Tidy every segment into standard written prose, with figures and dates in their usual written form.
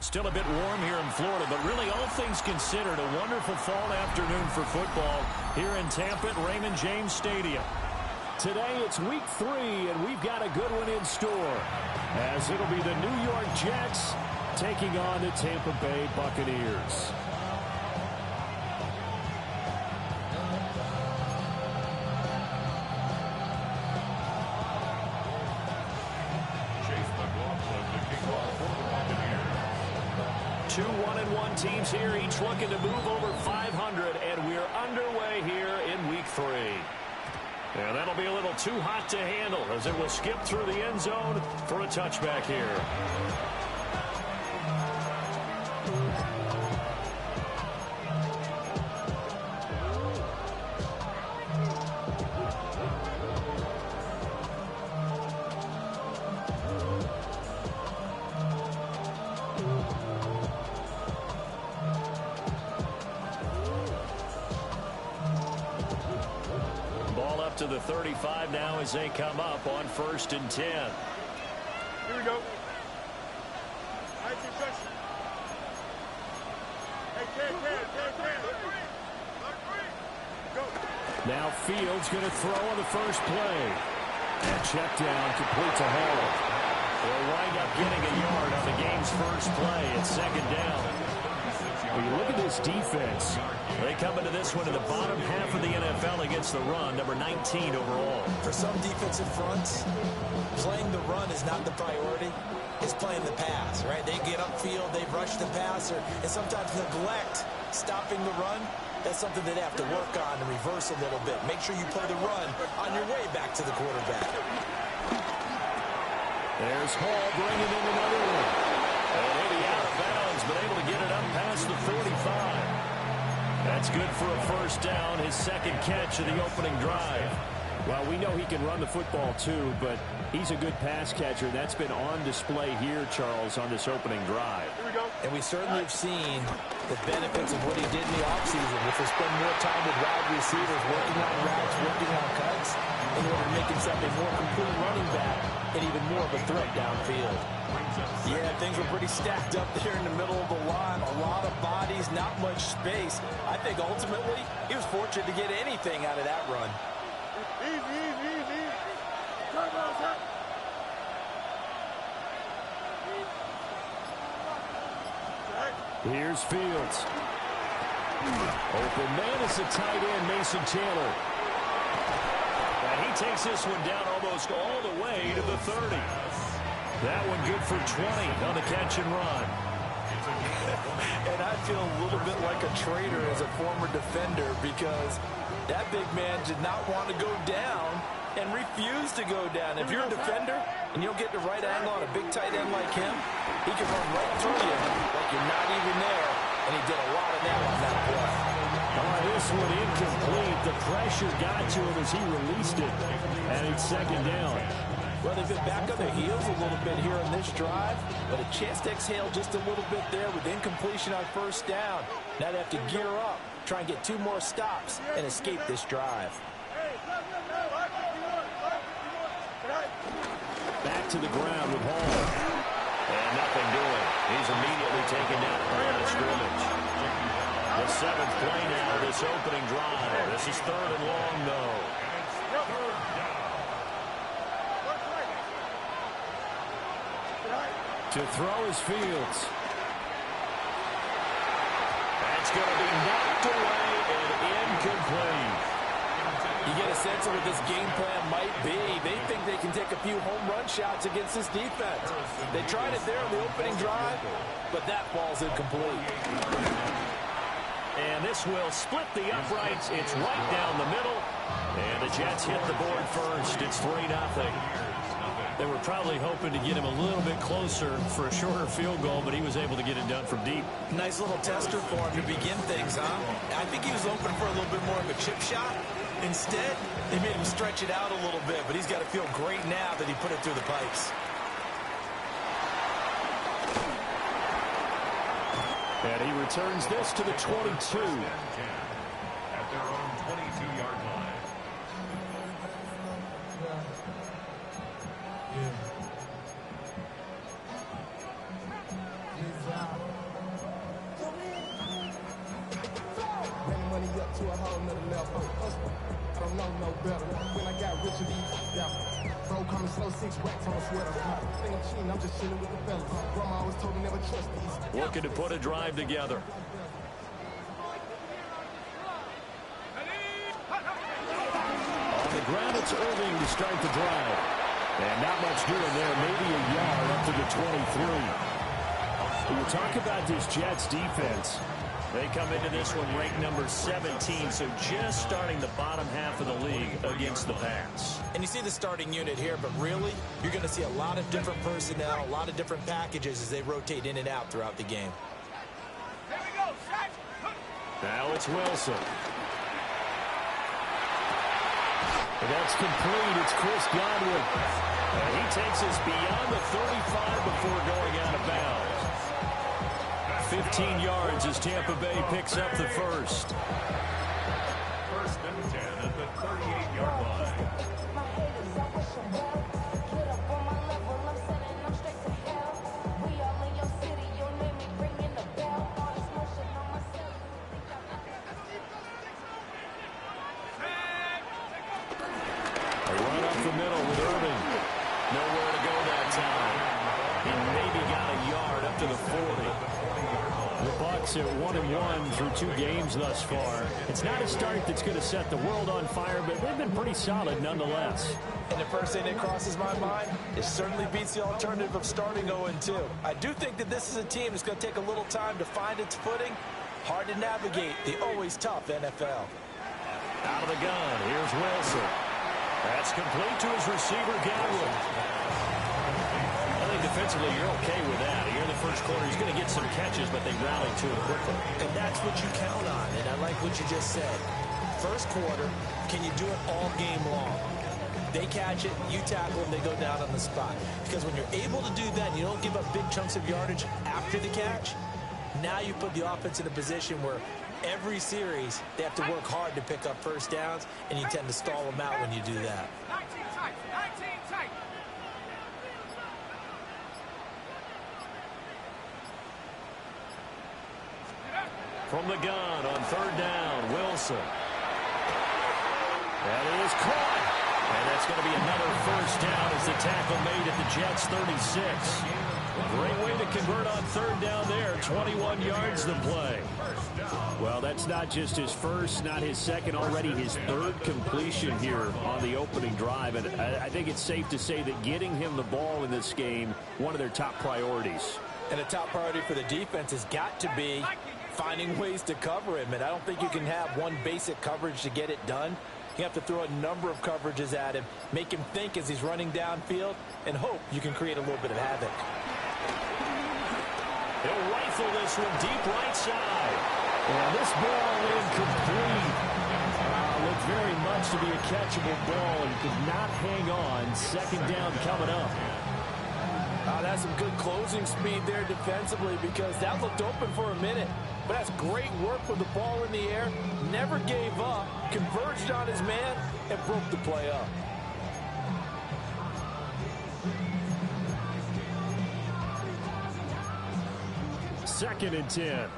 Still a bit warm here in Florida, but really all things considered, a wonderful fall afternoon for football here in Tampa at Raymond James Stadium. Today it's week 3, and we've got a good one in store, as it'll be the New York Jets taking on the Tampa Bay Buccaneers. Two 1-1 teams here, each looking to move over 500, and we're underway here in week 3. And that'll be a little too hot to handle as it will skip through the end zone for a touchback here. To the 35 now as they come up on 1st and 10. Here we go. Now Fields going to throw on the first play. And check down, complete to Hall. They'll wind up getting a yard on the game's first play. It's 2nd down. When you look at this defense, they come into this one in the bottom half of the NFL against the run, number 19 overall. For some defensive fronts, playing the run is not the priority. It's playing the pass, right? They get upfield, they rush the passer, and sometimes neglect stopping the run. That's something they'd have to work on and reverse a little bit. Make sure you play the run on your way back to the quarterback. There's Hall bringing in another one. And maybe out of bounds, but able to get it up past the 45. That's good for a first down, his 2nd catch of the opening drive. Well, we know he can run the football too, but he's a good pass catcher. That's been on display here, Charles, on this opening drive. Here we go. And we certainly have seen the benefits of what he did in the offseason, which was spend more time with wide receivers, working on routes, working on cuts, in order to make himself a more complete running back and even more of a threat downfield. Yeah, things were pretty stacked up there in the middle of the line. A lot of bodies, not much space. I think ultimately he was fortunate to get anything out of that run. Easy. Here's Fields. Open man is the tight end, Mason Taylor. And he takes this one down almost all the way to the 30. That one good for 20 on the catch and run. And I feel a little bit like a traitor as a former defender because that big man did not want to go down and refused to go down. If you're a defender and you'll get the right angle on a big tight end like him, he can run right through you like you're not even there. And he did a lot of that on that play. This one incomplete. The pressure got to him as he released it. And it's 2nd down. Well, they've been back on their heels a little bit here on this drive, but a chance to exhale just a little bit there with incompletion on 1st down. Now they have to gear up, try and get 2 more stops, and escape this drive. Back to the ground with Hall. And nothing doing. He's immediately taken down at the line of scrimmage. The 7th play now of this opening drive. This is 3rd and long, though. To throw is Fields. That's going to be knocked away and incomplete. You get a sense of what this game plan might be. They think they can take a few home run shots against this defense. They tried it there on the opening drive, but that ball's incomplete. And this will split the uprights. It's right down the middle. And the Jets hit the board first. It's 3-0. They were probably hoping to get him a little bit closer for a shorter field goal, but he was able to get it done from deep. Nice little tester for him to begin things, huh? I think he was open for a little bit more of a chip shot. Instead, they made him stretch it out a little bit, but he's got to feel great now that he put it through the pipes. And he returns this to the 22. At their own 22-yard line. Yeah. money up to a whole nother level. I don't know no better. When I got rich of these, yeah. Bro, coming slow, 6 racks on a sweater. Think I'm cheating, I'm just chilling with the fellas. Grandma always told me never trust these. Looking to put a drive together. On the ground, it's Irving to start the drive. And not much doing there, maybe a yard up to the 23. When you talk about this Jets defense, they come into this one ranked number 17, so just starting the bottom half of the league against the pass. And you see the starting unit here, but really, you're going to see a lot of different personnel, a lot of different packages as they rotate in and out throughout the game. Now it's Wilson. And that's complete. It's Chris Godwin. And he takes us beyond the 35 before going out of bounds. 15 yards as Tampa Bay picks up the first. First and 10 at the 38-yard line. They run up the middle with Irving. Nowhere to go that time. He maybe got a yard up to the 40. The Bucs at 1-1 through 2 games thus far. It's not a start that's going to set the world on fire, but they've been pretty solid nonetheless. And the first thing that crosses my mind, it certainly beats the alternative of starting 0-2. I do think that this is a team that's going to take a little time to find its footing. Hard to navigate the always tough NFL. Out of the gun, here's Wilson. That's complete to his receiver, Godwin. I think defensively you're okay with that. Here in the first quarter, he's going to get some catches, but they rally to him quickly. And that's what you count on, and I like what you just said. First quarter, can you do it all game long? They catch it, you tackle them, they go down on the spot. Because when you're able to do that, and you don't give up big chunks of yardage after the catch, now you put the offense in a position where every series they have to work hard to pick up first downs, and you tend to stall them out when you do that. 19 tight. From the gun on third down, Wilson. That is caught. And that's going to be another first down as the tackle made at the Jets' 36. Great way to convert on third down there. 21 yards the play. Well, that's not just his first, not his second, already his third completion here on the opening drive. And I think it's safe to say that getting him the ball in this game, one of their top priorities. And a top priority for the defense has got to be finding ways to cover him. And I don't think you can have one basic coverage to get it done. You have to throw a number of coverages at him, make him think as he's running downfield, and hope you can create a little bit of havoc. He'll rifle this one deep right side. And this ball incomplete. Looked very much to be a catchable ball and could not hang on. Second down coming up. That's some good closing speed there defensively because that looked open for a minute. But that's great work with the ball in the air. Never gave up, converged on his man, and broke the play up. Second and 10.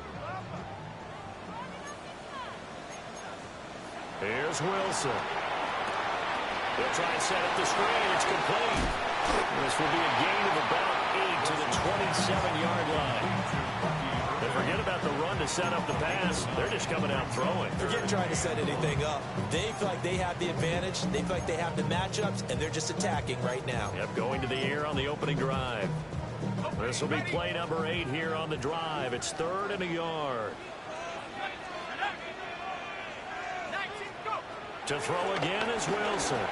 Here's Wilson. They'll try and set up the screen. It's complete. This will be a gain of about 8 to the 27-yard line. They forget about the run to set up the pass. They're just coming out throwing. Forget trying to set anything up. They feel like they have the advantage. They feel like they have the matchups, and they're just attacking right now. Yep, going to the air on the opening drive. This will be play number 8 here on the drive. It's 3rd and a yard. To throw again is Wilson.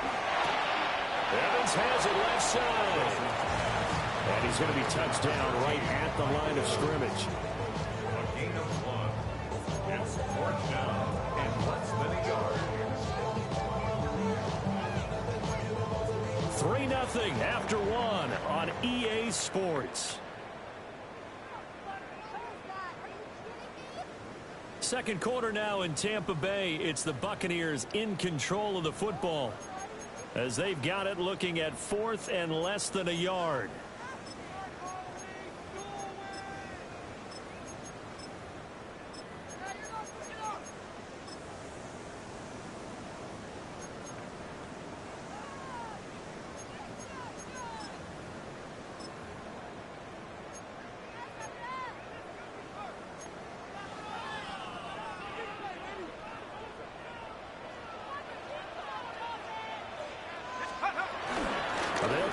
Evans has it left side. And he's going to be touched down right at the line of scrimmage. A gain of 1. It's 4th down and less than a yard. 3-0 after 1 on EA Sports. Second quarter now in Tampa Bay. It's the Buccaneers in control of the football as they've got it looking at 4th and less than a yard.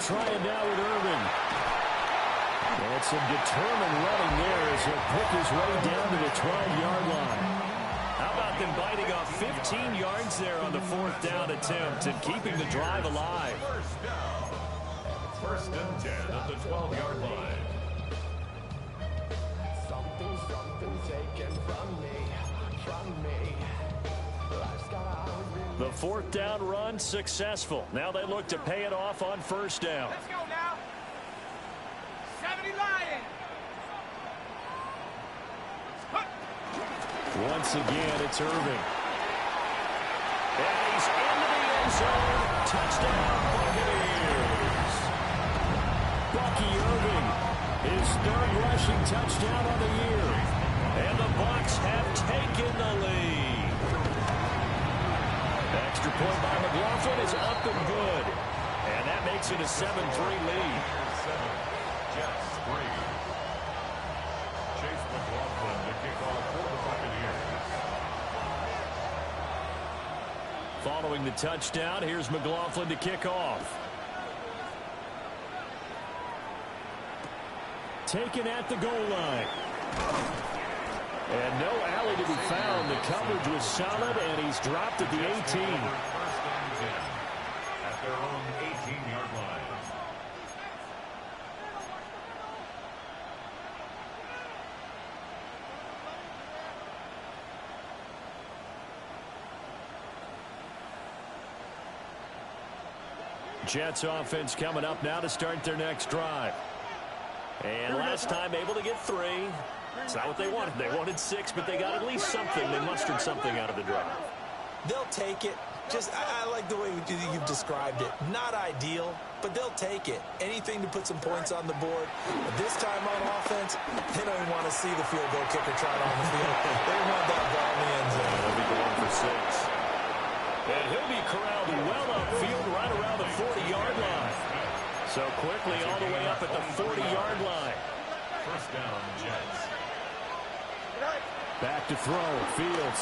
try it now with Irving. And some determined running there as he'll pick his way down to the 12-yard line. How about them biting off 15 yards there on the 4th down attempt and keeping the drive alive? First and 10 at the 12-yard line. Something taken from me. The 4th down run successful. Now they look to pay it off on 1st down. Let's go now. 70 Lions. Once again, it's Irving. And he's into the end zone. Touchdown, Buccaneers. Bucky Irving, his 3rd rushing touchdown of the year. And the Bucs have taken the lead. Extra point by McLaughlin is up and good. And that makes it a 7-3 lead. 7, Jets 3. Chase McLaughlin to kick off for the Buccaneers. Following the touchdown, here's McLaughlin to kick off. Taken at the goal line. And no alley to be found. The coverage was solid, and he's dropped at the 18. First and 10 at their own 18-yard line. Jets offense coming up now to start their next drive. And last time able to get 3. It's not what they wanted. They wanted 6, but they got at least something. They mustered something out of the drive. They'll take it. I like the way you've described it. Not ideal, but they'll take it. Anything to put some points on the board. But this time on offense, they don't even want to see the field goal kicker trot on the field. They want that ball in the end zone. They'll be going for 6. And he'll be corralled well upfield right around the 40-yard line. So quickly all the way up at the 40-yard line. First down, Jets. Back to throw, Fields.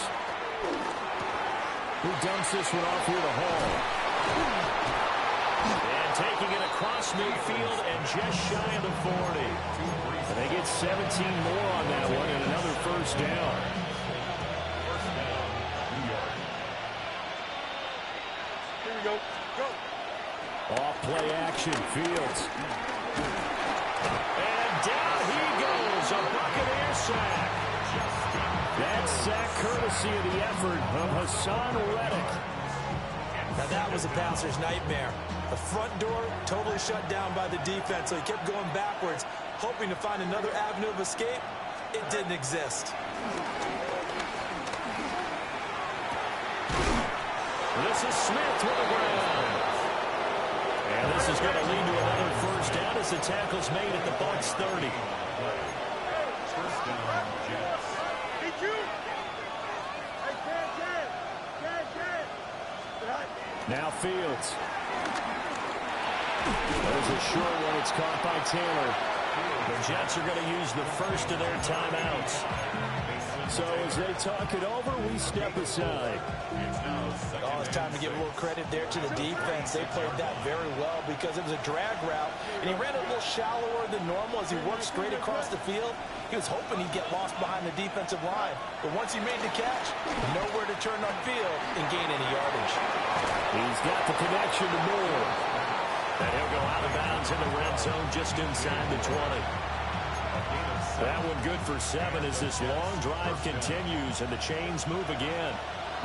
Who dumps this one off here to Hall. And taking it across midfield and just shy of the 40. And they get 17 more on that one and another first down. First down, New York. Here we go. Go. Off play action, Fields. And down he goes, a Buccaneer sack. That sack courtesy of the effort of Hassan Reddick. Now that was a passer's nightmare. The front door totally shut down by the defense, so he kept going backwards, hoping to find another avenue of escape. It didn't exist. This is Smith with the ground. And this is going to lead to another first down as the tackle's made at the Bucs 30. First down, Jets. Now Fields. There's a short one. It's caught by Taylor. The Jets are going to use the first of their timeouts. So as they talk it over, we step aside. Oh, it's time to give a little credit there to the defense. They played that very well because it was a drag route, and he ran a little shallower than normal as he worked straight across the field. He was hoping he'd get lost behind the defensive line, but once he made the catch, nowhere to turn upfield and gain any yardage. He's got the connection to Moore. And he'll go out of bounds in the red zone just inside the 20. That one good for 7 as this long drive continues and the chains move again.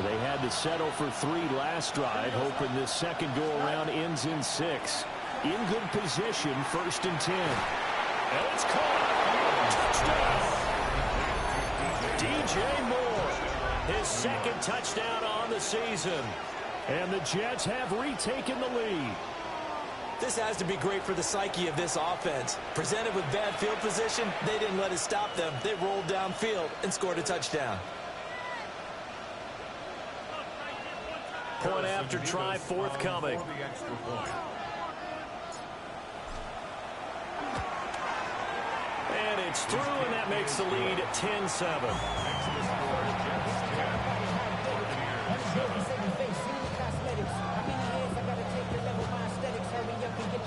They had to settle for 3 last drive, hoping this second go-around ends in 6. In good position, 1st and 10. And it's caught. Touchdown. DJ Moore, his 2nd touchdown on the season. And the Jets have retaken the lead. This has to be great for the psyche of this offense. Presented with bad field position, they didn't let it stop them. They rolled downfield and scored a touchdown. Point after try forthcoming. And it's through, and that makes the lead 10-7.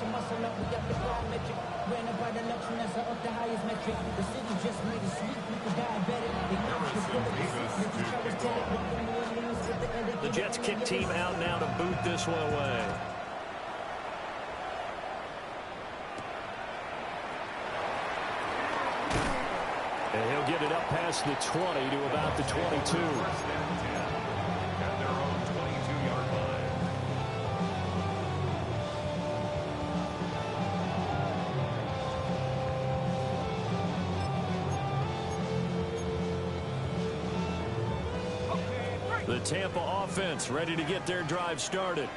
your muscle up, we up the biometric. Ran up by the election, that's up the highest metric. The city just made it sweet, we could diabetic. They know the bullet is sick, let you try to tell it. Welcome New Orleans with the edit. The Jets kick team out now to boot this one away. And he'll get it up past the 20 to about the 22. At their own 22-yard line. The Tampa offense ready to get their drive started.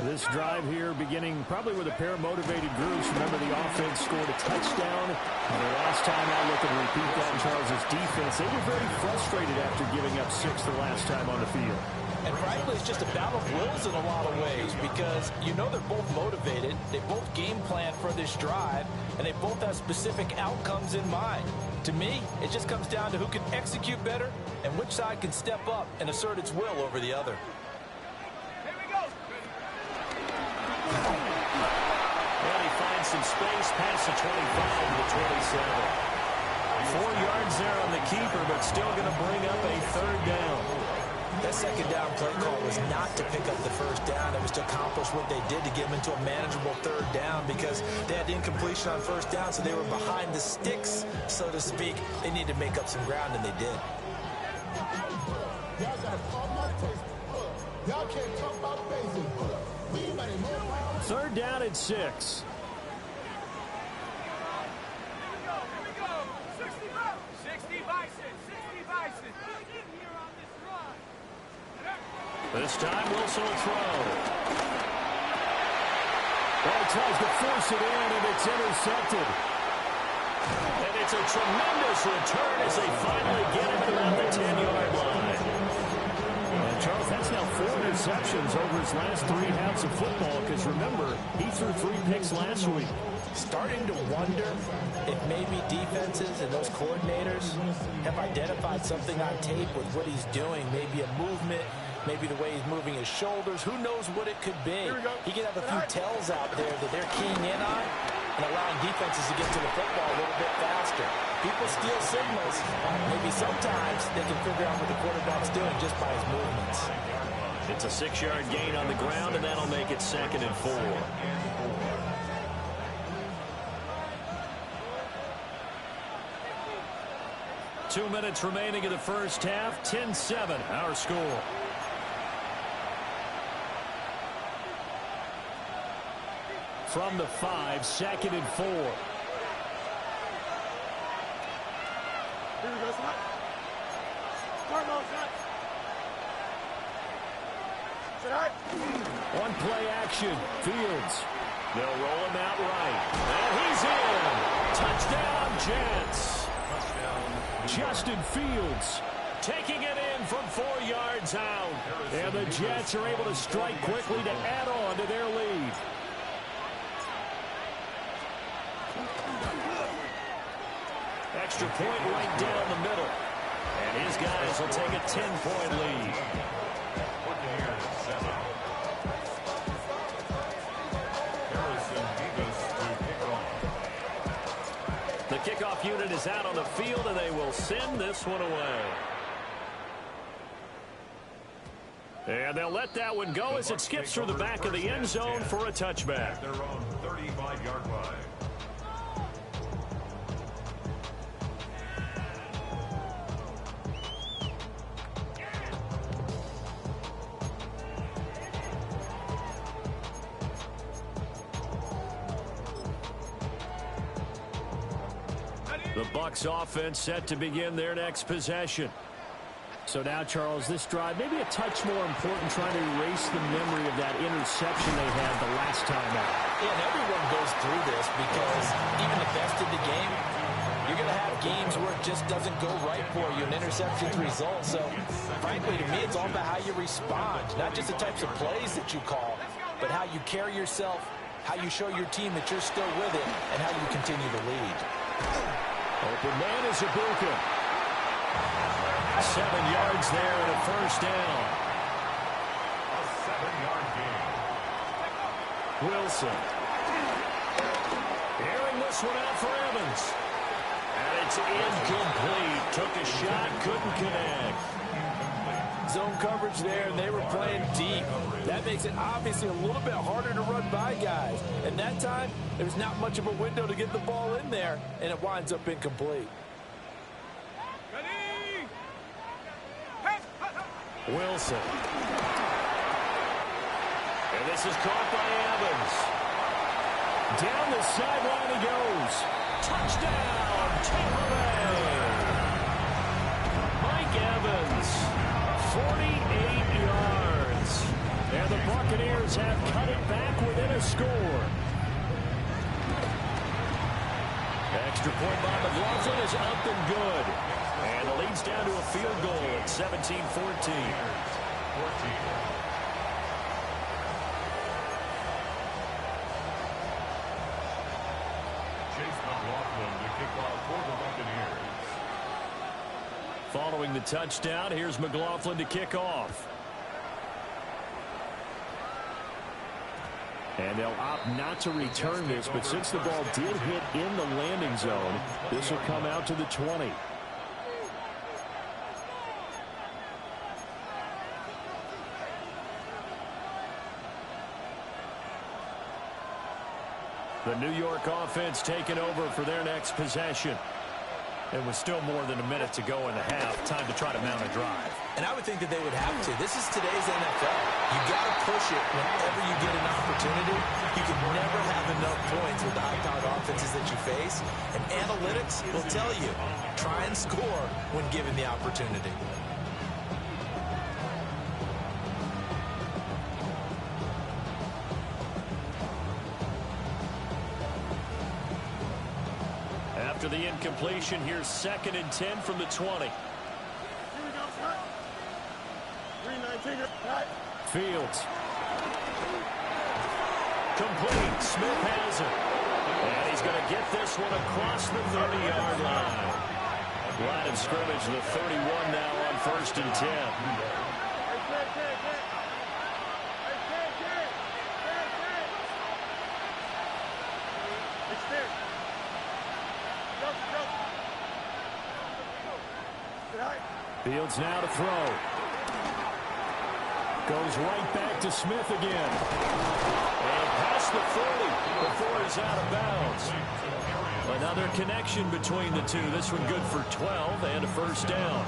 This drive here beginning probably with a pair of motivated groups. Remember, the offense scored a touchdown. The last time out, looking to repeat that in Charles' defense. They were very frustrated after giving up 6 the last time on the field. And frankly, it's just a battle of wills in a lot of ways because you know they're both motivated. They both game plan for this drive, and they both have specific outcomes in mind. To me, it just comes down to who can execute better and which side can step up and assert its will over the other. Here we go. And he finds some space past the 25 to the 27. 4 yards there on the keeper, but still going to bring up a third down. That second down play call was not to pick up the first down. It was to accomplish what they did to get them into a manageable third down because they had incompletion on first down, so they were behind the sticks, so to speak. They needed to make up some ground, and they did. Y'all gotta call my taste. Y'all can't talk about basic. We better move. Third down at 6. Here we go. 60 Bison. 60 Bison. In here on this drive. This time, Wilson will throw. Well, tries to force it in, and it's intercepted. And it's a tremendous return as they finally get it around the 10-yard line. And Charles, that's now 4 interceptions over his last 3 halves of football, because remember, he threw 3 picks last week. Starting to wonder if maybe defenses and those coordinators have identified something on tape with what he's doing, maybe a movement, maybe the way he's moving his shoulders. Who knows what it could be? He could have a few tells out there that they're keying in on and allowing defenses to get to the football a little bit faster. People steal signals. Maybe sometimes they can figure out what the quarterback's doing just by his movements. It's a 6-yard gain on the ground, and that'll make it 2nd and 4. 2 minutes remaining in the first half. 10-7, our score. From the 5, 2nd and 4. Here we go, son. Turbo, son. Is that right? One play action. Fields. They'll roll him out right. And he's in. Touchdown, Jets. Justin Fields taking it in from 4 yards out. And the Jets are able to strike quickly to add on to their lead. Extra point right down the middle. And his guys will take a 10-point lead. The kickoff unit is out on the field, and they will send this one away. And they'll let that one go as it skips through the back of the end zone for a touchback. Their own 35-yard line. The Bucs offense set to begin their next possession. So now, Charles, this drive maybe a touch more important, trying to erase the memory of that interception they had the last time out. Yeah, and everyone goes through this because even the best in the game, you're going to have games where it just doesn't go right for you, and interceptions result. So, frankly, to me, it's all about how you respond, not just the types of plays that you call, but how you carry yourself, how you show your team that you're still with it, and how you continue to lead. Open man is Ibuka. 7 yards there and a first down. A 7-yard gain. Wilson this one out for Evans. And it's incomplete. Took a shot, couldn't connect. Zone coverage there, and they were playing deep. That makes it obviously a little bit harder to run by guys. And that time, there's not much of a window to get the ball in there, and it winds up incomplete. Wilson. And this is caught by Evans. Down the sideline he goes. Touchdown, Tampa Bay. Mike Evans, 48 yards. And the Buccaneers have cut it back within a score. Extra point by McLaughlin is up and good. And the lead's down to a field goal at 17-14. Following the touchdown, here's McLaughlin to kick off. And they'll opt not to return this, but since the ball did hit in the landing zone, this will come out to the 20. The New York offense taking over for their next possession. It was still more than a minute to go in the half. Time to try to mount a drive. And I would think that they would have to. This is today's NFL. You got to push it whenever you get an opportunity. You can never have enough points with the high-powered offenses that you face. And analytics will tell you, try and score when given the opportunity. After the incompletion, here's 2nd and 10 from the 20. Fields. Complete. Smith has it. And he's going to get this one across the 30-yard line. Line of scrimmage, the 31 now on 1st and 10. Fields now to throw. Goes right back to Smith again. And past the 40 before he's out of bounds. Another connection between the two. This one good for 12 and a first down.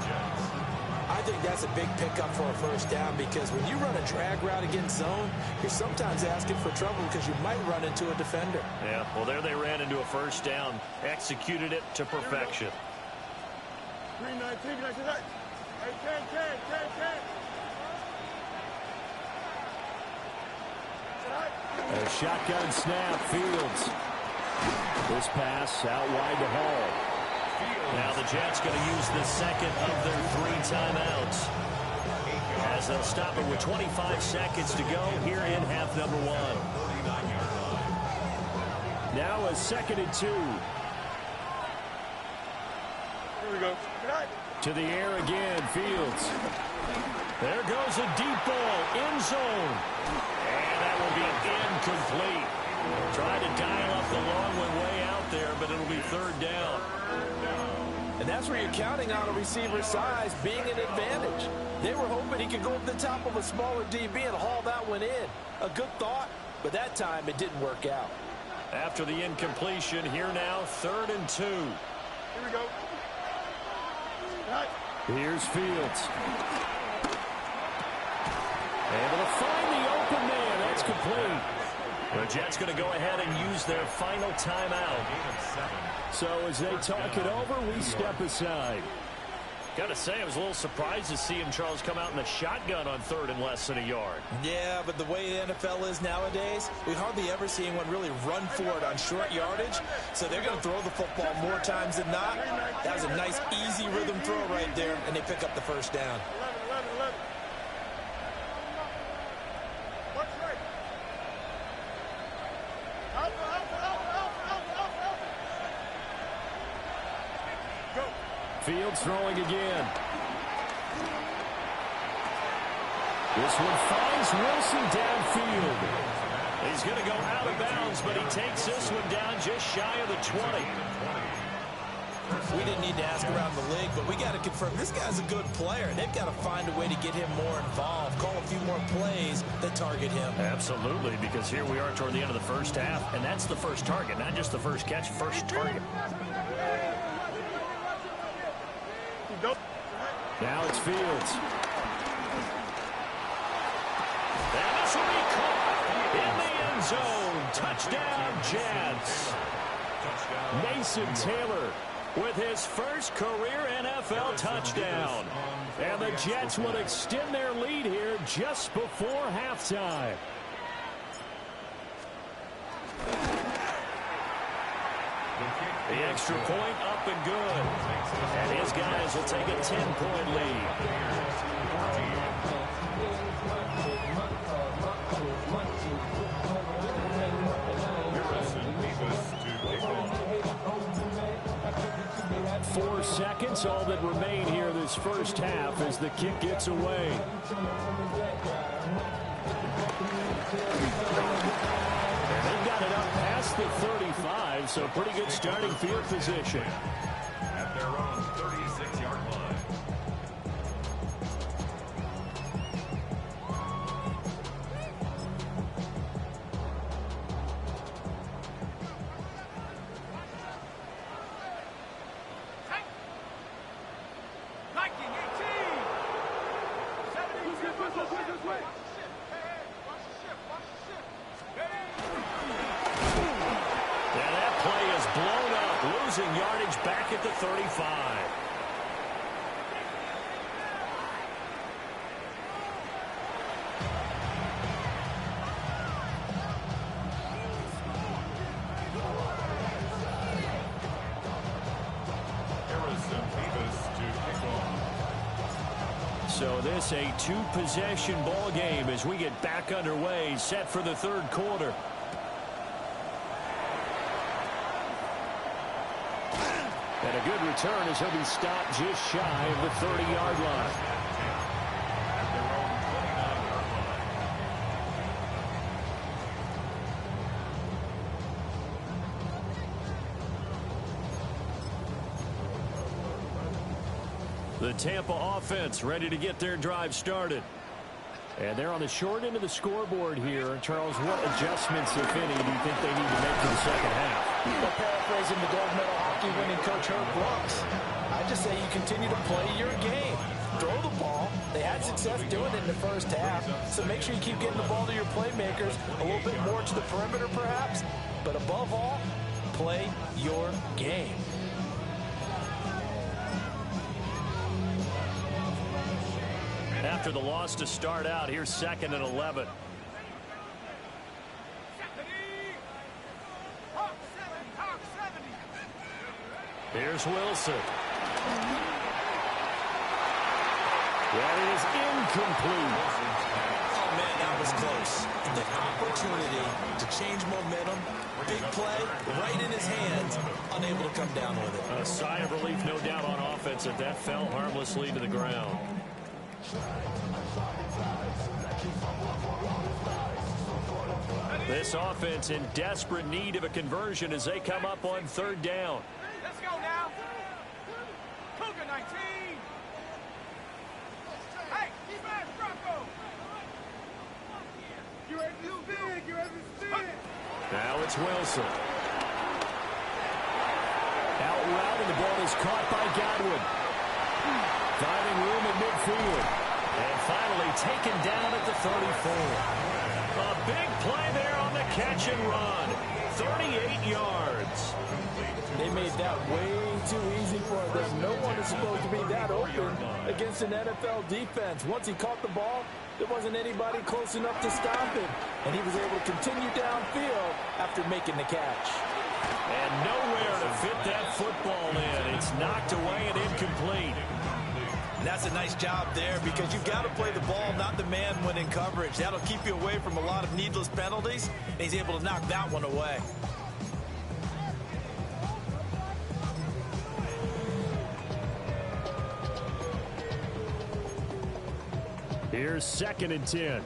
I think that's a big pickup for a first down because when you run a drag route against zone, you're sometimes asking for trouble because you might run into a defender. Yeah, well, there they ran into a first down. Executed it to perfection. 319, 10. A shotgun snap, Fields. This pass out wide to Hall. Now the Jets going to use the second of their 3 timeouts, as they'll stop it with 25 seconds to go here in half number 1. Now a 2nd and 2. Here we go. To the air again, Fields. There goes a deep ball, end zone. And that will be incomplete. Trying to dial up the long one way out there, but it'll be 3rd down. And that's where you're counting on a receiver's size being an advantage. They were hoping he could go over the top of a smaller DB and haul that one in. A good thought, but that time it didn't work out. After the incompletion, here now, 3rd and 2. Here we go. Here's Fields. Able to find the open man. That's complete. The Jets going to go ahead and use their final timeout. So as they talk it over, we step aside. Got to say, I was a little surprised to see him, Charles, come out in the shotgun on 3rd and less than a yard. Yeah, but the way the NFL is nowadays, we hardly ever see anyone really run for it on short yardage. So they're going to throw the football more times than not. That was a nice, easy rhythm throw right there, and they pick up the first down. 11. What's right? Out. Go. Fields throwing again. This one finds Wilson downfield. He's going to go out of bounds, but he takes this one down just shy of the 20. We didn't need to ask around the league, but we got to confirm this guy's a good player. They've got to find a way to get him more involved, call a few more plays that target him. Absolutely, because here we are toward the end of the first half, and that's the first target, not just the first catch, first target. Now it's Fields. And this will be caught in the end zone. Touchdown, Jets. Mason Taylor with his first career NFL touchdown. And the Jets will extend their lead here just before halftime. The extra point up and good. And his guys will take a 10-point lead. Four seconds, all that remain here this first half as the kick gets away. And they've got it up past the 35, so pretty good starting field position. At their own 36-yard line. Yardage back at the 35. So this a two-possession ball game as we get back underway, set for the third quarter. And a good return as he'll be stopped just shy of the 30-yard line. At their own 29-yard line. The Tampa offense ready to get their drive started. And they're on the short end of the scoreboard here. Charles, what adjustments, if any, do you think they need to make to the second half? Well, paraphrasing the gold medal hockey winning coach Herb Brooks, I just say you continue to play your game. Throw the ball. They had success doing it in the first half, so make sure you keep getting the ball to your playmakers, a little bit more to the perimeter perhaps, but above all, play your game. After the loss to start out, here's 2nd and 11. Here's Wilson. That is incomplete. Oh, man, that was close. The opportunity to change momentum, big play, right in his hands, unable to come down with it. A sigh of relief, no doubt, on offense, that that fell harmlessly to the ground. This offense in desperate need of a conversion as they come up on 3rd down. Let's go now. Cougar 19. Hey, defense, Bronco. You ready to spin? You ready to spin? Now it's Wilson. Out route, and the ball is caught by Godwin. Finding room at midfield. And finally taken down at the 34. A big play there on the catch and run. 38 yards. They made that way too easy for them. No one is supposed to be that open against an NFL defense. Once he caught the ball, there wasn't anybody close enough to stop him. And he was able to continue downfield after making the catch. And nowhere to fit that football in. It's knocked away and incomplete. And that's a nice job there because you've got to play the ball, not the man when in coverage. That'll keep you away from a lot of needless penalties. And he's able to knock that one away. Here's 2nd and 10.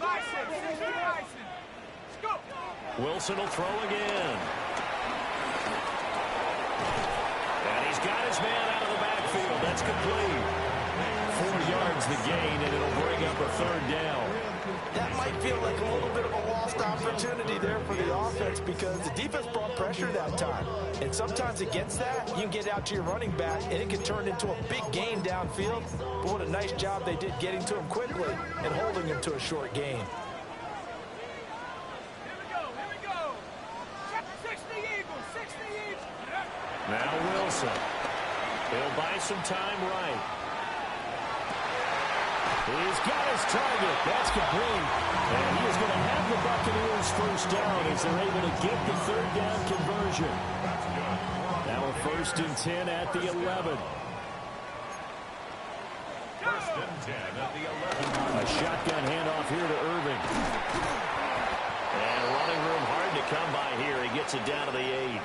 bison, 60 bison. Let's go. Wilson will throw again. And he's got his man out of the backfield. That's complete. 4 yards the gain, and it'll bring up a third down. That might feel like a little bit of a lost opportunity there for the offense because the defense brought pressure that time. And sometimes against that, you can get out to your running back, and it can turn into a big gain downfield. But what a nice job they did getting to him quickly and holding him to a short gain. Here we go. 60 Eagles, 60 Eagles. Now Wilson. He'll buy some time right. He's got his target. That's complete. And he is going to have the Buccaneers first down as they're able to get the third down conversion. Now a 1st and 10 at the 11. 1st and 10 at the 11. A shotgun handoff here to Irving. And running room hard to come by here. He gets it down to the 8.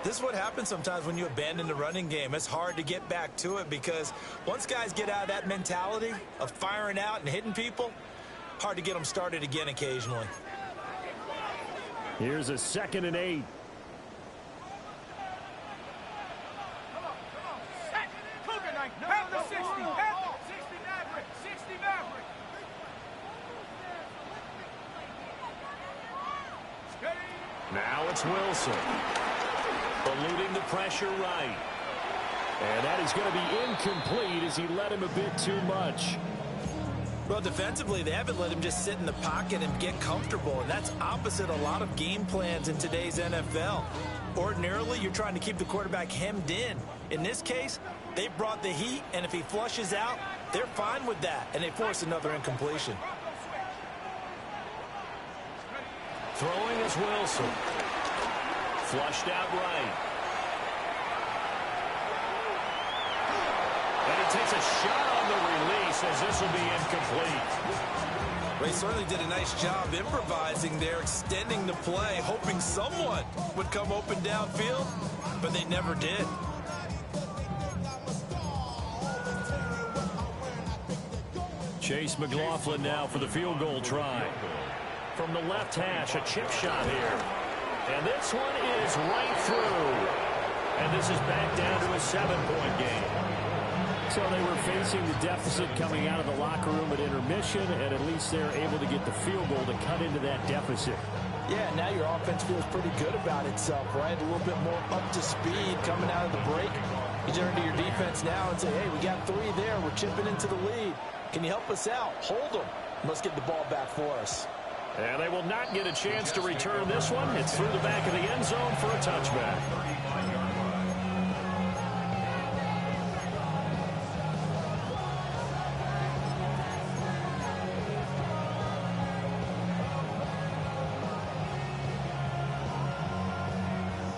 This is what happens sometimes when you abandon the running game. It's hard to get back to it because once guys get out of that mentality of firing out and hitting people, hard to get them started again occasionally. Here's a 2nd and 8. Come on. Set. Cougar knife. Pound the 60. Pound 60 Maverick. 60 Maverick. Steady. Now it's Wilson. Eluding the pressure right. And that is going to be incomplete as he led him a bit too much. Well, defensively, they haven't let him just sit in the pocket and get comfortable, and that's opposite a lot of game plans in today's NFL. Ordinarily, you're trying to keep the quarterback hemmed in. In this case, they brought the heat, and if he flushes out, they're fine with that, and they force another incompletion. Throwing is Wilson. Flushed out right. And he takes a shot on the release as this will be incomplete. They certainly did a nice job improvising there, extending the play, hoping someone would come open downfield, but they never did. Chase McLaughlin now for the field goal try. From the left hash, a chip shot here. And this one is right through. And this is back down to a 7-point game. So they were facing the deficit coming out of the locker room at intermission, and at least they're able to get the field goal to cut into that deficit. Yeah, now your offense feels pretty good about itself, right? A little bit more up to speed coming out of the break. You turn to your defense now and say, hey, we got 3 there. We're chipping into the lead. Can you help us out? Hold them. Let's get the ball back for us. And they will not get a chance to return this one. It's through the back of the end zone for a touchback.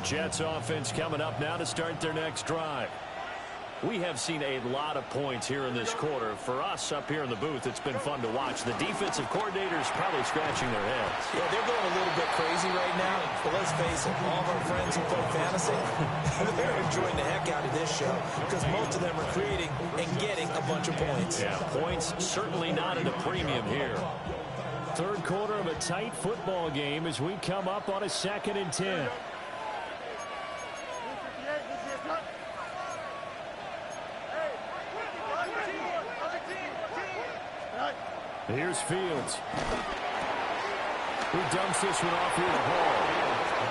Jets offense coming up now to start their next drive. We have seen a lot of points here in this quarter. For us up here in the booth, it's been fun to watch. The defensive coordinators probably scratching their heads. Yeah, they're going a little bit crazy right now. But let's face it, all of our friends who play fantasy, they're enjoying the heck out of this show because most of them are creating and getting a bunch of points. Yeah, points certainly not at a premium here. Third quarter of a tight football game as we come up on a 2nd and 10. Here's Fields. Who dumps this one off here to Hall.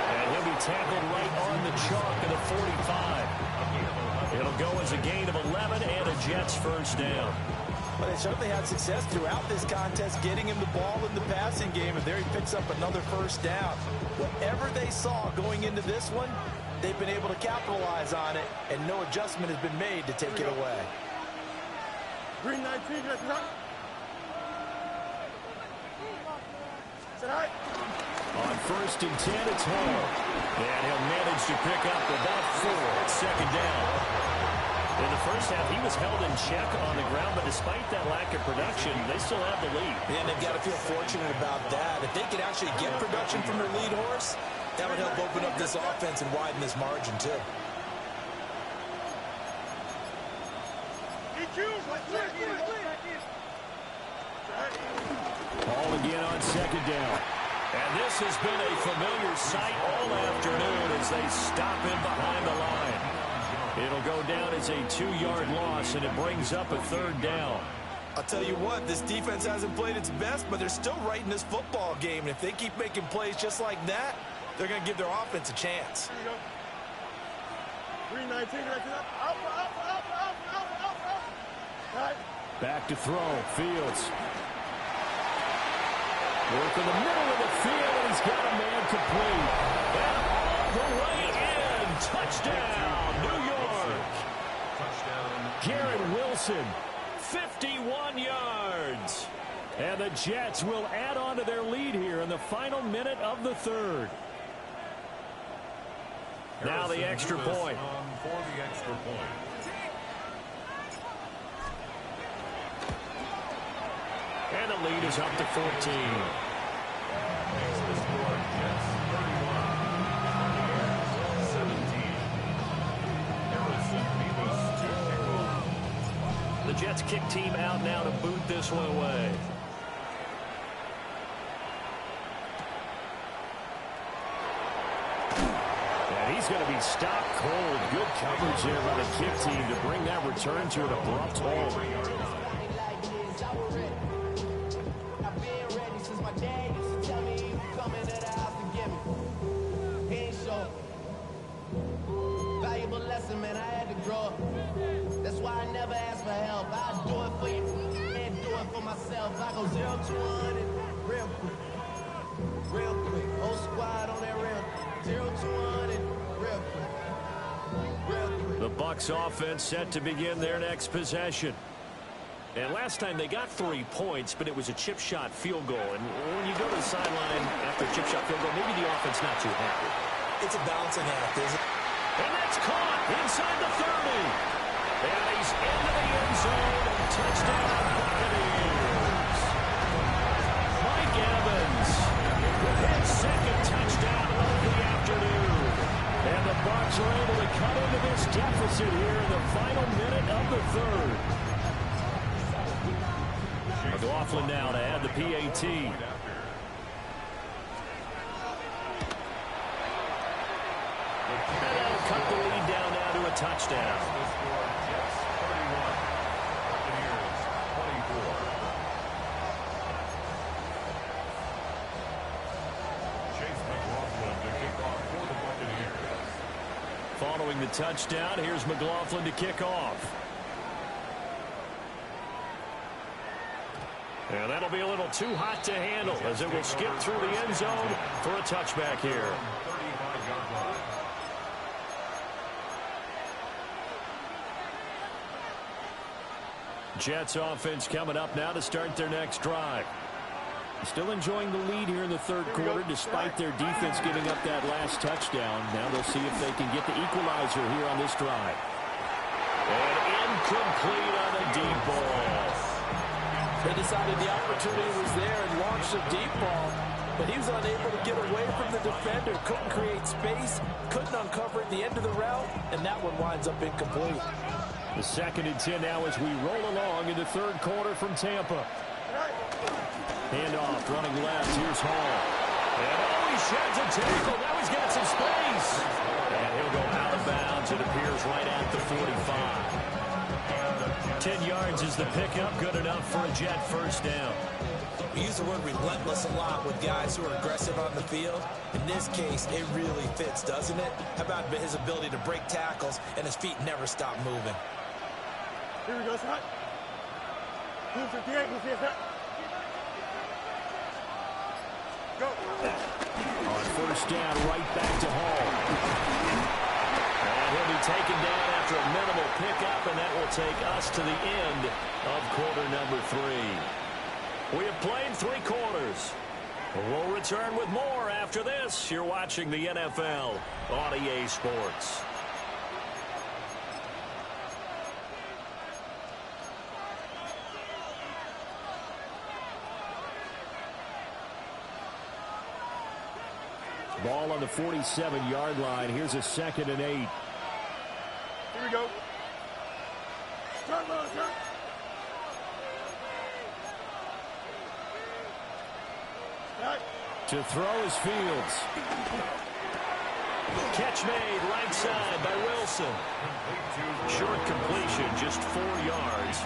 And he'll be tackled right on the chalk of the 45. It'll go as a gain of 11 and a Jets first down. But they certainly had success throughout this contest getting him the ball in the passing game, and there he picks up another first down. Whatever they saw going into this one, they've been able to capitalize on it, and no adjustment has been made to take it away. Green 19, let's go. On 1st and 10, it's Hall. And he'll manage to pick up about 4 at 2nd down. In the first half, he was held in check on the ground, but despite that lack of production, they still have the lead. And they've got to feel fortunate about that. If they could actually get production from their lead horse, that would help open up this offense and widen this margin, too. again on second down. And this has been a familiar sight all afternoon as they stop him behind the line. It'll go down as a 2-yard loss, and it brings up a third down. I'll tell you what, this defense hasn't played its best, but they're still right in this football game. And if they keep making plays just like that, they're going to give their offense a chance. Here you go. 319, up. Right. Back to throw. Fields. Work in the middle of the field, and he's got a man complete. And all the way in. Touchdown, New York. Touchdown. Garrett Wilson, 51 yards. And the Jets will add on to their lead here in the final minute of the third. Now the extra point. For the extra point. And the lead is up to 14. Makes the score Jets 31. 17. Harrison Mevis to kick off. The Jets kick team out now to boot this one away. And he's going to be stopped cold. Good coverage there by the kick team to bring that return to an abrupt halt. Man, I had to grow up. That's why I never ask for help. I do it for you and do it for myself. I go 0 to 100 real quick. Real quick. Whole squad on that real quick. 0 to 100 real quick. Real quick. The Bucs offense set to begin their next possession. And last time they got 3 points, but it was a chip shot field goal. And when you go to the sideline after a chip shot field goal, maybe the offense not too happy. It's a balancing act, isn't it? And that's caught inside the 30. And he's into the end zone. Touchdown, Buccaneers. Mike Evans with his second touchdown of the afternoon. And the Bucs are able to cut into this deficit here in the final minute of the third. McLaughlin now to add the PAT. And that'll cut the lead down now to a touchdown. The score Jets 31. Buccaneers 24. Chase McLaughlin to kick off for the Buccaneers. Following the touchdown, here's McLaughlin to kick off. And that'll be a little too hot to handle as it will skip through the end zone for a touchback here. 35-yard line. Jets offense coming up now to start their next drive. Still enjoying the lead here in the third quarter despite their defense giving up that last touchdown. Now they'll see if they can get the equalizer here on this drive. And incomplete on a deep ball. They decided the opportunity was there and launched a deep ball, but he was unable to get away from the defender, couldn't create space, couldn't uncover at the end of the route, and that one winds up incomplete. The 2nd and 10 now as we roll along in the third quarter from Tampa. Handoff, running left, here's Hall. And he sheds a tackle, now he's got some space. And he'll go out of bounds, it appears right at the 45. 10 yards is the pickup, good enough for a Jet first down. We use the word relentless a lot with guys who are aggressive on the field. In this case, it really fits, doesn't it? How about his ability to break tackles and his feet never stop moving? Here we go, son. Who's the DA? Who's the Go. On first down, right back to Hall. And he'll be taken down after a minimal pickup, and that will take us to the end of quarter number 3. We have played 3 quarters. We'll return with more after this. You're watching the NFL on EA Sports. Ball on the 47-yard line. Here's a 2nd and 8. Here we go. Turn, turn. To throw is Fields. Catch made right side by Wilson. Short completion, just 4 yards.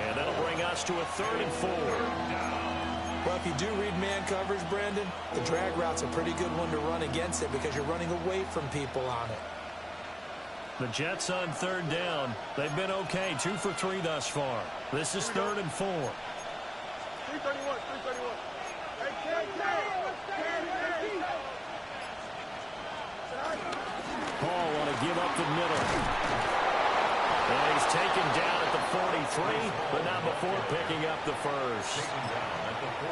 And that'll bring us to a 3rd and 4. Well, if you do read man coverage, Brandon, the drag route's a pretty good one to run against it because you're running away from people on it. The Jets on 3rd down. They've been okay, 2 for 3 thus far. This is 3rd and 4. 331, 331. Paul want to give up the middle. And he's taken down at the 43, but not before picking up the first.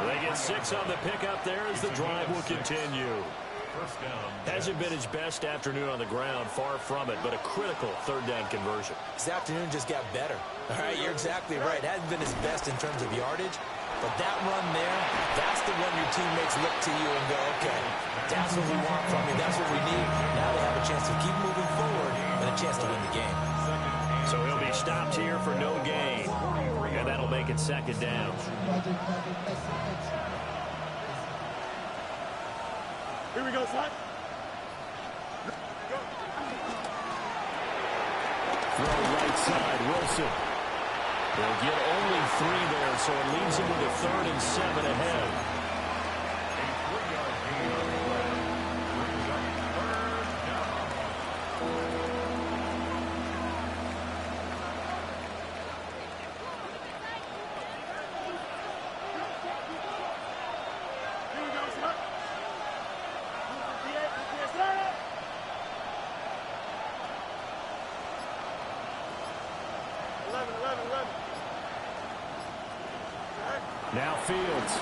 They get 6 on the pickup there as the drive will continue. Hasn't been his best afternoon on the ground, far from it, but a critical 3rd down conversion. This afternoon just got better. All right, you're exactly right. It hasn't been his best in terms of yardage, but that run there, that's the one your teammates look to you and go, okay, that's what we want from you. That's what we need. Now they have a chance to keep moving forward and a chance to win the game. So he'll be stopped here for no gain, and that'll make it 2nd down. Here we go, son. Throw right side, Wilson. They'll get only 3 there, so it leaves him with a 3rd and 7 ahead. A 3-yard gain on the play brings up 3rd down. Here we go, son. 11. Now Fields.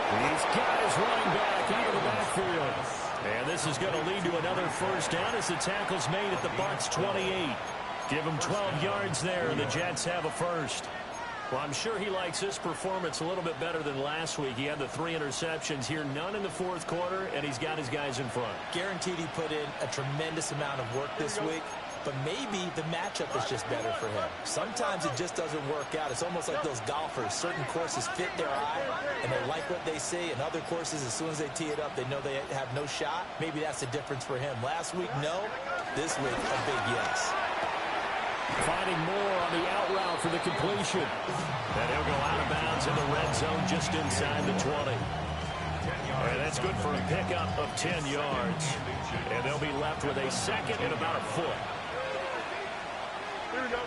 These guys running back out of the backfield. And this is going to lead to another 1st down as the tackle's made at the Bucs 28. Give them 12 yards there, and the Jets have a 1st. Well, I'm sure he likes this performance a little bit better than last week. He had the 3 interceptions here, none in the 4th quarter, and he's got his guys in front. Guaranteed he put in a tremendous amount of work this week, but maybe the matchup is just better for him. Sometimes it just doesn't work out. It's almost like those golfers. Certain courses fit their eye, and they like what they see, and other courses, as soon as they tee it up, they know they have no shot. Maybe that's the difference for him. Last week, no. This week, a big yes. Finding more on the out route for the completion. And he'll go out of bounds in the red zone just inside the 20. And that's good for a pickup of 10 yards. And they'll be left with a 2nd and about a foot. Here we go.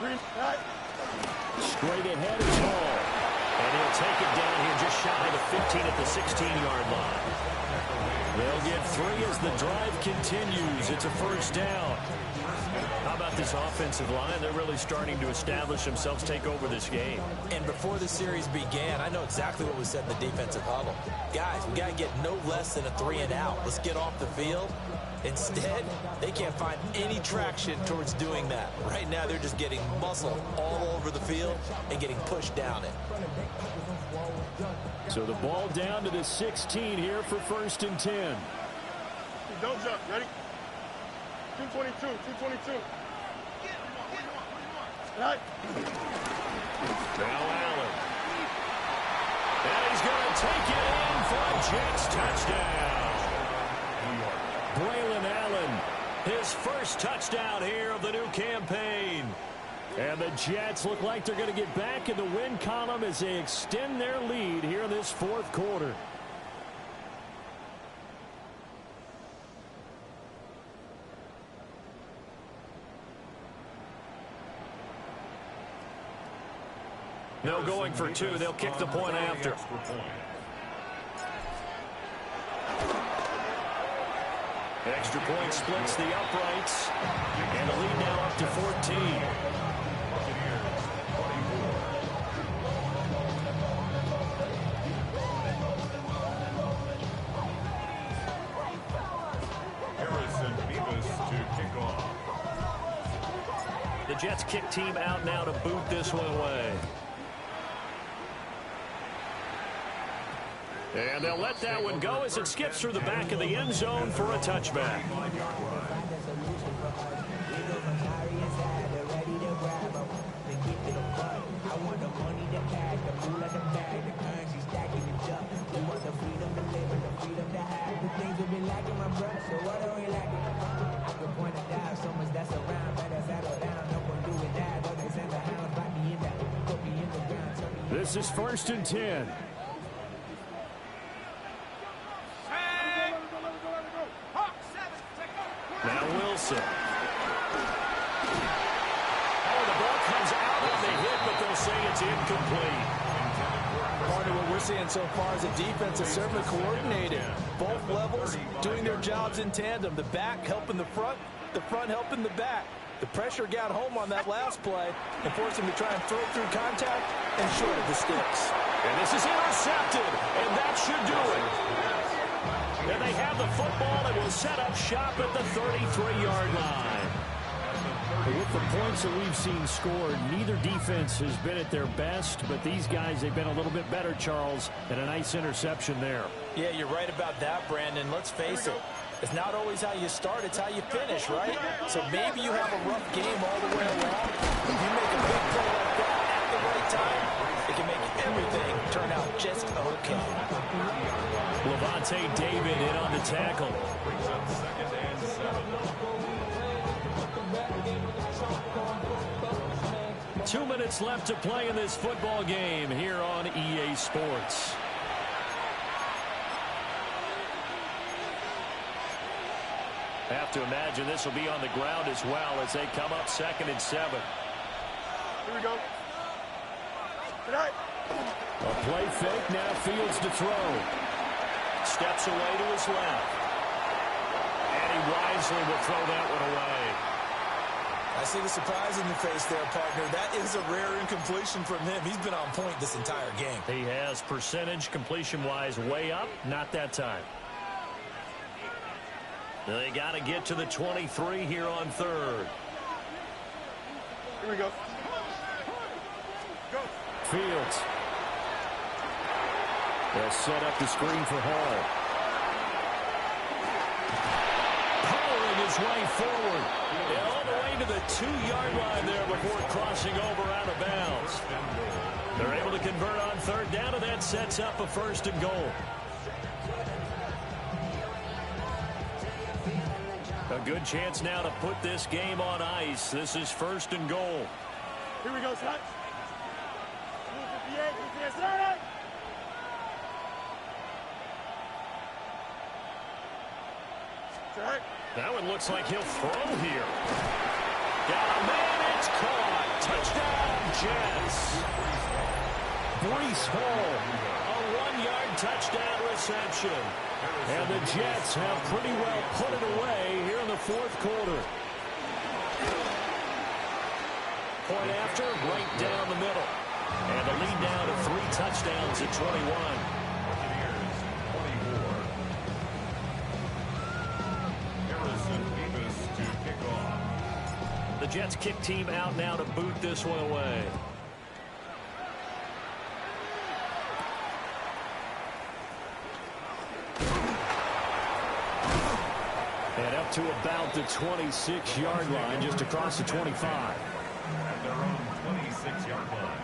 Green, right. Straight ahead is Hall. And he'll take it down here just shy of the 15 at the 16-yard line. They'll get 3 as the drive continues. It's a 1st down. How about this offensive line? They're really starting to establish themselves, take over this game. And before the series began, I know exactly what was said in the defensive huddle. Guys, we got to get no less than a 3 and out. Let's get off the field. Instead, they can't find any traction towards doing that. Right now, they're just getting muscle all over the field and getting pushed down it. So the ball down to the 16 here for 1st and 10. Don't jump. Ready? 222. Right. Now Allen. And he's going to take it in for a Jets touchdown. Braylon Allen, his 1st touchdown here of the new campaign. And the Jets look like they're going to get back in the win column as they extend their lead here in this 4th quarter. No going for 2. They'll kick the point after. Extra point splits the uprights. And the lead now up to 14. Harrison Beavis to kick off. The Jets kick team out now to boot this one away. And they'll let that one go as it skips through the back of the end zone for a touchback. cool like a bag. The currency stacking the jump. We want the freedom to live and the freedom to have. The things we've been lacking, my brother. So what are we lacking? I could point a dive, so much that's around. Better settle down. No one doing that. Though they send the hounds, bite me in that. Put me in the ground. Turn me. This is 1st and 10. Now Wilson. Oh, the ball comes out on the hit, but they'll say it's incomplete. Part of what we're seeing so far is a defense is certainly coordinated. Both levels doing their jobs in tandem. The back helping the front helping the back. The pressure got home on that last play and forced him to try and throw through contact and short of the sticks. And this is intercepted, and that should do it. And they have the football and will set up shop at the 33-yard line. With the points that we've seen scored, neither defense has been at their best, but these guys, they've been a little bit better, Charles, and a nice interception there. Yeah, you're right about that, Brandon. Let's face it. It's not always how you start, it's how you finish, right? So maybe you have a rough game all the way along. If you make a big play like that at the right time, it can make everything turn out just okay. Levante David in on the tackle. 2 minutes left to play in this football game here on EA Sports. Have to imagine this will be on the ground as well as they come up 2nd and 7. Here we go. Good night. A play fake, now Fields to throw. Steps away to his left. And he wisely will throw that one away. I see the surprise in your face there, partner. That is a rare incompletion from him. He's been on point this entire game. He has percentage completion-wise way up, not that time. They got to get to the 23 here on 3rd. Here we go. Go. Fields. They'll set up the screen for Hall. Powering his way forward. And all the way to the 2-yard line there before crossing over out of bounds. They're able to convert on 3rd down, and that sets up a 1st and goal. A good chance now to put this game on ice. This is 1st and goal. Here we go, son. 58, That one looks like he'll throw here. Got a man, it's caught. Touchdown, Jets. Breece Hall, a 1-yard touchdown reception. And the Jets have pretty well put it away here in the 4th quarter. Point after, right down the middle. And the lead down to 3 touchdowns at 21. The Jets kick team out now to boot this one away. And up to about the 26-yard line, just across the 25. At their own 26-yard line.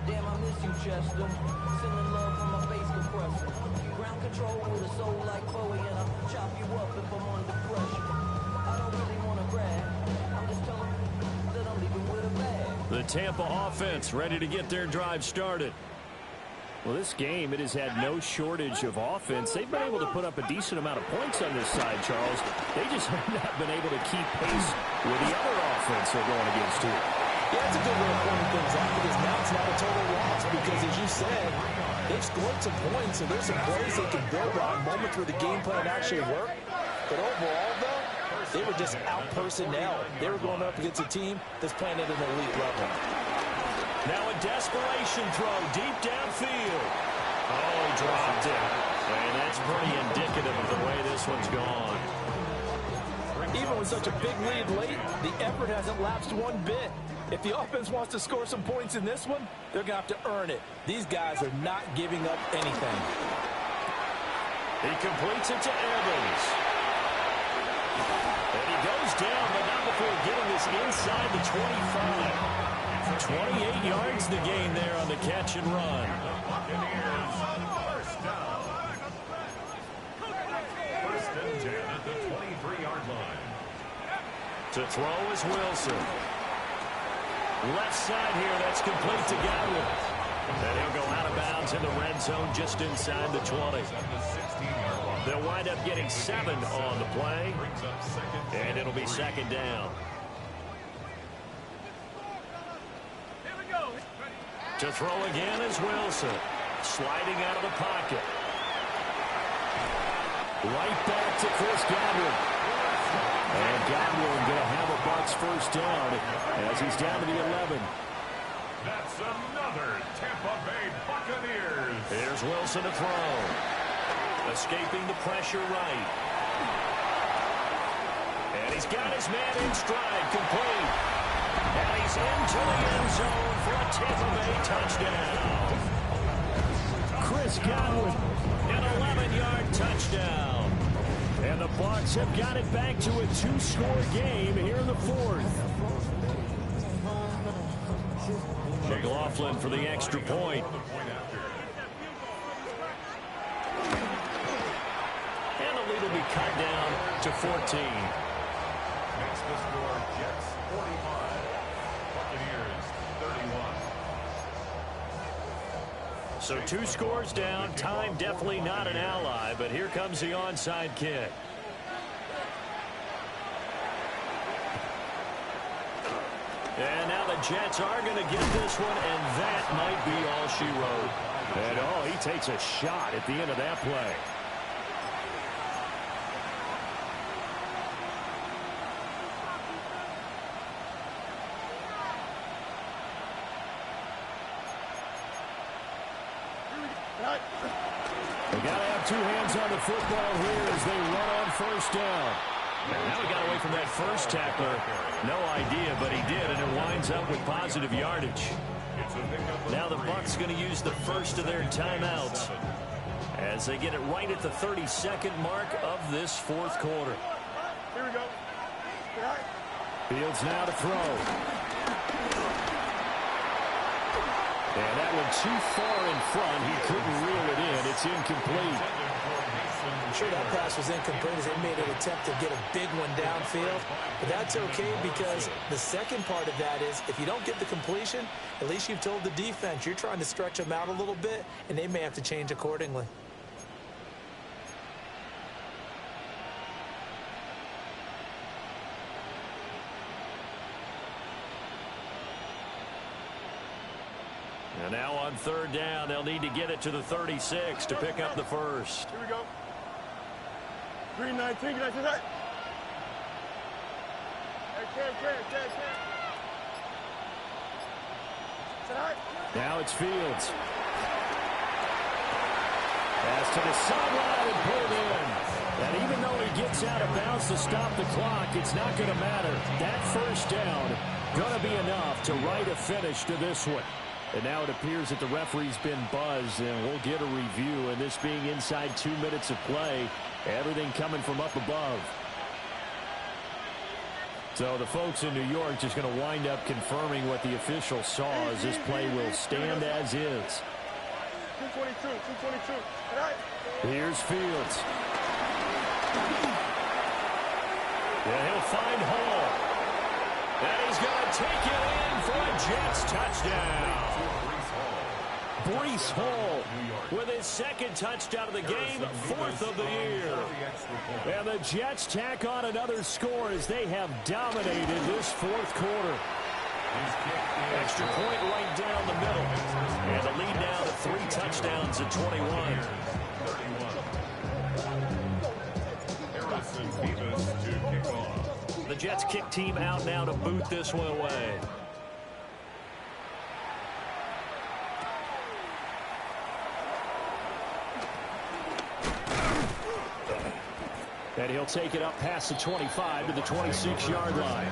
Damn, I miss you, Chester. Sending love from my face compressor. Ground control with a soul like Bowie, and I'll chop you up if I'm under pressure. I don't really want to brag. I'm just telling you that I'm leaving with a bag. The Tampa offense ready to get their drive started. Well, this game, it has had no shortage of offense. They've been able to put up a decent amount of points on this side, Charles. They just have not been able to keep pace with the other offense they're going against here. Yeah, that's a good way of pointing things out, because now it's not a total loss, because as you said, they've scored some points, and there's some plays they can build on, moments where the game plan actually worked. But overall, though, they were just out-personnel. They were going up against a team that's playing at an elite level. Now a desperation throw deep downfield. Oh, dropped it. And that's pretty indicative of the way this one's gone. Even with such a big lead late, the effort hasn't lapsed one bit. If the offense wants to score some points in this one, they're going to have to earn it. These guys are not giving up anything. He completes it to Evans. And he goes down, but not before getting his It's inside the 25. 28 yards to gain there on the catch and run. Buccaneers, first down. First and 10 at the 23-yard line. To throw is Wilson. Left side here, that's complete to Godwin. And he'll go out of bounds in the red zone just inside the 20. They'll wind up getting 7 on the play. And it'll be second down. To throw again is Wilson. Sliding out of the pocket. Right back to Chris Godwin. And Godwin going to have a Bucs first down as he's down to the 11. That's another Tampa Bay Buccaneers. Here's Wilson to throw. Escaping the pressure right. And he's got his man in stride, complete. And he's into the end zone for a Tampa Bay touchdown. Chris Godwin, an 11-yard touchdown. And the Bucs have got it back to a 2-score game here in the fourth. McLaughlin for the extra point. And the lead will be cut down to 14. Makes the score Jets 45, Buccaneers 31. So 2 scores down. Time definitely not an ally, but here comes the onside kick. And now the Jets are going to get this one, and that might be all she wrote. And oh, he takes a shot at the end of that play. They got to have 2 hands on the football here as they run on first down. Now he got away from that first tackler. No idea, but he did, and it winds up with positive yardage. Now the Bucs going to use the first of their timeouts as they get it right at the 32nd mark of this fourth quarter. Here we go. Fields now to throw. And that one too far in front. He couldn't reel it in. It's incomplete. I'm sure that pass was incomplete as they made an attempt to get a big one downfield. But that's okay because the second part of that is if you don't get the completion, at least you've told the defense you're trying to stretch them out a little bit, and they may have to change accordingly. And now on third down, they'll need to get it to the 36 to pick up the first. Here we go. 319, get that to that. Now it's Fields. Pass to the sideline and put it in. And even though he gets out of bounds to stop the clock, it's not going to matter. That first down going to be enough to write a finish to this one. And now it appears that the referee's been buzzed, and we'll get a review. And this being inside 2 minutes of play, everything coming from up above. So the folks in New York just going to wind up confirming what the official saw as this play will stand as is. 222. All right. Here's Fields. Yeah, he'll find Hall. And he's going to take it in for a Jets touchdown. Breece Hall with his second touchdown of the game, 4th of the year. And the Jets tack on another score as they have dominated this fourth quarter. Extra point right down the middle. And the lead now to 3 touchdowns at 21. Harrison Beavis to kick off. The Jets kick team out now to boot this one away. And he'll take it up past the 25 to the 26-yard line.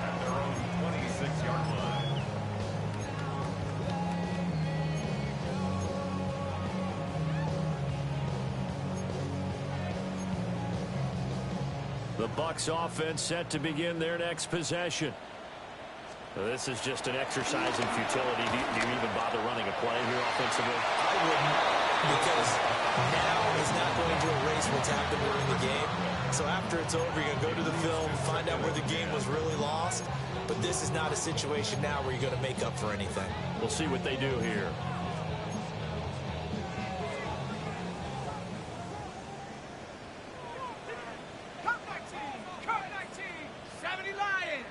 At their own 26-yard line. The Bucs offense set to begin their next possession. So this is just an exercise in futility. Do you even bother running a play here offensively? I wouldn't, because now is not going to erase what's happened during the game. So after it's over, you're going to go to the film, find out where the game was really lost. But this is not a situation now where you're going to make up for anything. We'll see what they do here. Cut 19! Cut 19! 70 Lions!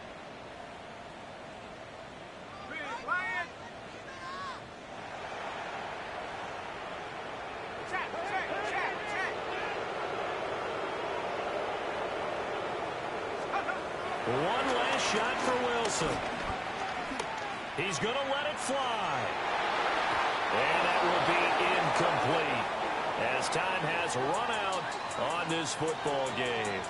Lion! Check! One last shot for Wilson. He's going to let it fly. And that will be incomplete as time has run out on this football game.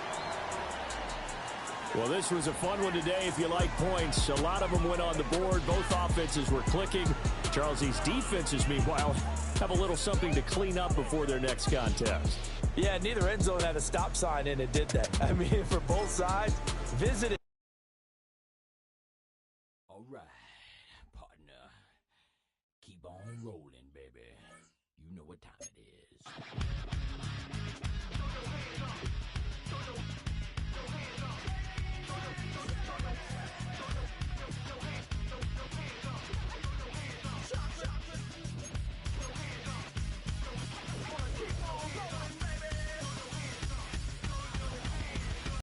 Well, this was a fun one today if you like points. A lot of them went on the board. Both offenses were clicking. Charles, these defenses, meanwhile, have a little something to clean up before their next contest. Yeah, neither end zone had a stop sign in it, did they? I mean, for both sides, visited.